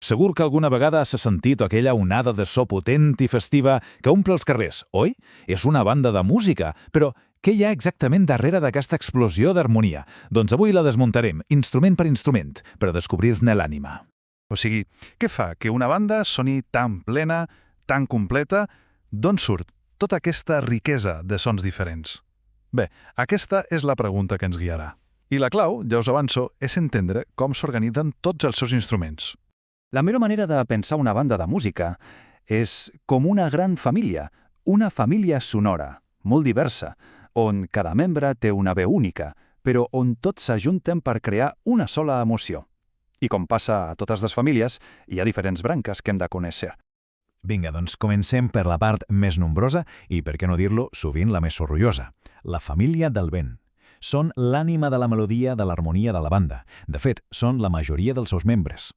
Segur que alguna vegada s'ha sentit aquella onada de so potent i festiva que omple els carrers, oi? És una banda de música, però què hi ha exactament darrere d'aquesta explosió d'harmonia? Doncs avui la desmuntarem, instrument per instrument, per descobrir-ne l'ànima. O sigui, què fa que una banda soni tan plena, tan completa? D'on surt tota aquesta riquesa de sons diferents? Bé, aquesta és la pregunta que ens guiarà. I la clau, ja us avanço, és entendre com s'organitzen tots els seus instruments. La millor manera de pensar una banda de música és com una gran família, una família sonora, molt diversa, on cada membre té una veu única, però on tots s'ajunten per crear una sola emoció. I com passa a totes les famílies, hi ha diferents branques que hem de conèixer. Vinga, doncs comencem per la part més nombrosa i, per què no dir-lo, sovint la més sorollosa, la família del vent. Són l'ànima de la melodia, de l'harmonia de la banda. De fet, són la majoria dels seus membres.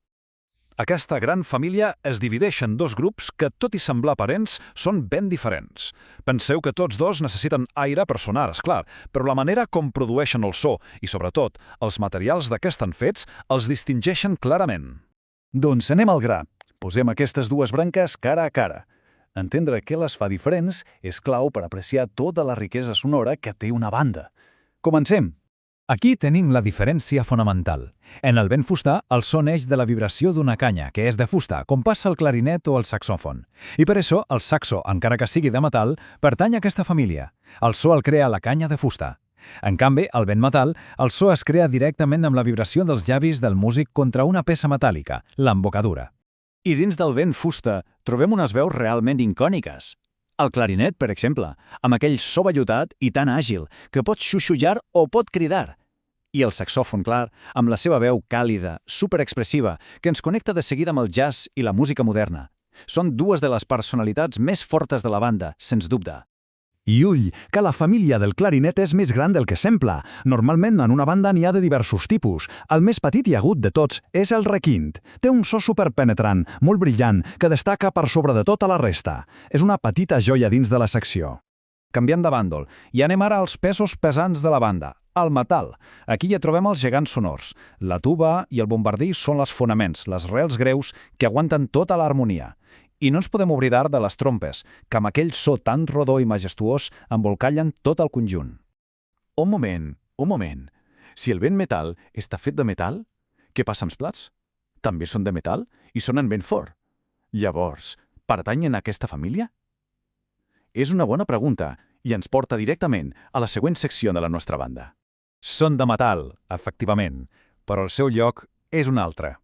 Aquesta gran família es divideix en dos grups que, tot i semblar parents, són ben diferents. Penseu que tots dos necessiten aire per sonar, esclar, però la manera com produeixen el so i, sobretot, els materials de què estan fets els distingeixen clarament. Doncs anem al gra. Posem aquestes dues branques cara a cara. Entendre què les fa diferents és clau per apreciar tota la riquesa sonora que té una banda. Comencem! Aquí tenim la diferència fonamental. En el vent fusta, el so neix de la vibració d'una canya, que és de fusta, com passa el clarinet o el saxòfon. I per això, el saxo, encara que sigui de metall, pertany a aquesta família. El so el crea la canya de fusta. En canvi, al vent metall, el so es crea directament amb la vibració dels llavis del músic contra una peça metàl·lica, l'embocadura. I dins del vent fusta trobem unes veus realment icòniques. El clarinet, per exemple, amb aquell so vellutat i tan àgil que pot xuxullar o pot cridar. I el saxòfon, clar, amb la seva veu càlida, superexpressiva, que ens connecta de seguida amb el jazz i la música moderna. Són dues de les personalitats més fortes de la banda, sens dubte. I ull, que la família del clarinet és més gran del que sembla. Normalment en una banda n'hi ha de diversos tipus. El més petit i agut de tots és el requint. Té un so superpenetrant, molt brillant, que destaca per sobre de tota la resta. És una petita joia dins de la secció. Canviant de bàndol, i anem ara als pesos pesants de la banda, el metal. Aquí ja trobem els gegants sonors. La tuba i el bombardí són els fonaments, les rels greus que aguanten tota l'harmonia. I no ens podem oblidar de les trompes, que amb aquell so tan rodó i majestuós embolcallen tot el conjunt. Un moment. Si el vent metal està fet de metal, què passa amb els plats? També són de metal i sonen ben fort. Llavors, pertanyen a aquesta família? És una bona pregunta i ens porta directament a la següent secció de la nostra banda. Són de metal, efectivament, però el seu lloc és un altre.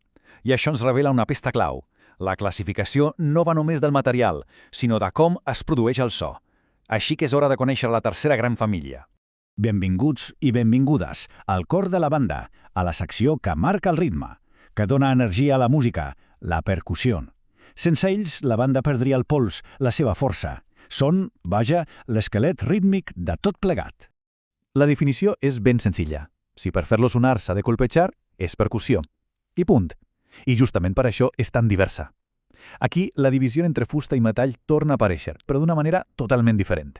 I això ens revela una pista clau. La classificació no va només del material, sinó de com es produeix el so. Així que és hora de conèixer la tercera gran família. Benvinguts i benvingudes al cor de la banda, a la secció que marca el ritme, que dona energia a la música, la percussió. Sense ells, la banda perdria el pols, la seva força. Són, vaja, l'esquelet rítmic de tot plegat. La definició és ben senzilla. Si per fer-lo sonar s'ha de colpejar, és percussió. I punt. I justament per això és tan diversa. Aquí, la divisió entre fusta i metall torna a aparèixer, però d'una manera totalment diferent.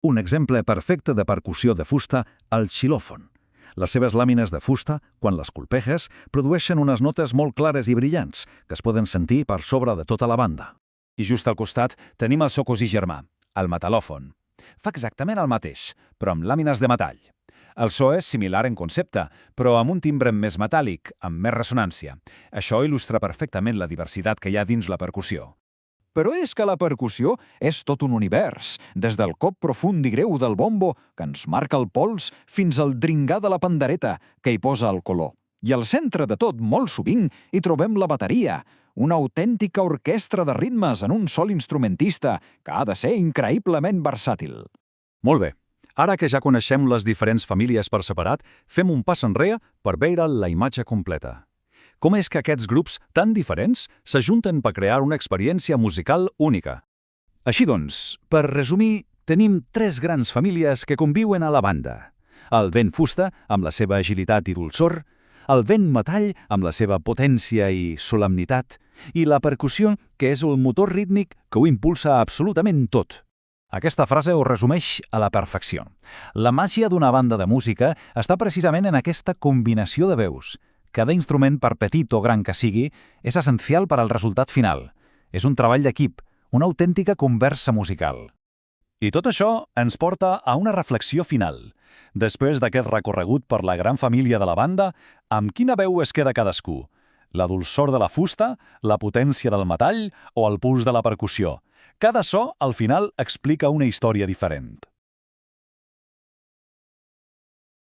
Un exemple perfecte de percussió de fusta, el xilòfon. Les seves làmines de fusta, quan les colpeges, produeixen unes notes molt clares i brillants, que es poden sentir per sobre de tota la banda. I just al costat tenim el seu cosí germà, el metal·lòfon. Fa exactament el mateix, però amb làmines de metall. El so és similar en concepte, però amb un timbre més metàl·lic, amb més ressonància. Això il·lustra perfectament la diversitat que hi ha dins la percussió. Però és que la percussió és tot un univers, des del cop profund i greu del bombo, que ens marca el pols, fins al dringar de la pandereta, que hi posa el color. I al centre de tot, molt sovint, hi trobem la bateria, una autèntica orquestra de ritmes en un sol instrumentista, que ha de ser increïblement versàtil. Molt bé. Ara que ja coneixem les diferents famílies per separat, fem un pas enrere per veure la imatge completa. Com és que aquests grups tan diferents s'ajunten per crear una experiència musical única? Així doncs, per resumir, tenim tres grans famílies que conviuen a la banda. El vent fusta, amb la seva agilitat i dolçor, el vent metall, amb la seva potència i solemnitat, i la percussió, que és el motor rítmic que ho impulsa absolutament tot. Aquesta frase ho resumeix a la perfecció. La màgia d'una banda de música està precisament en aquesta combinació de veus. Cada instrument, per petit o gran que sigui, és essencial per al resultat final. És un treball d'equip, una autèntica conversa musical. I tot això ens porta a una reflexió final. Després d'aquest recorregut per la gran família de la banda, amb quina veu es queda cadascú? La dolçor de la fusta, la potència del metall o el puls de la percussió? Cada so, al final, explica una història diferent.